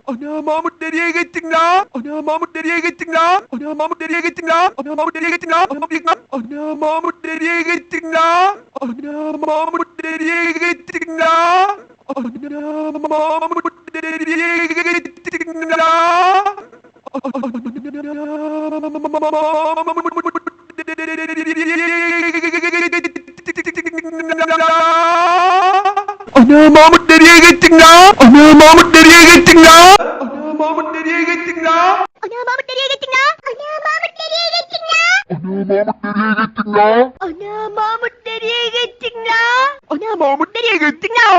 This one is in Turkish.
Ana Mahmut nereye gittin la? Ana Mahmut nereye gittin la? Ana Mahmut nereye gittin la? Ana Mahmut nereye gittin la? Ana Mahmut nereye gittin la? Ana Mahmut nereye gittin la? Ana Mahmut nereye gittin la? Ana Mahmut nereye gittin la? Ana Mahmut nereye gittin la? Ana Mahmut nereye gittin la? Ana Mahmut nereye gittin la? Ana Mahmut nereye gittin la? Ana Mahmut nereye gittin la? Ana Mahmut nereye gittin la? Ana Mahmut nereye gittin la? Ana Mahmut nereye gittin la?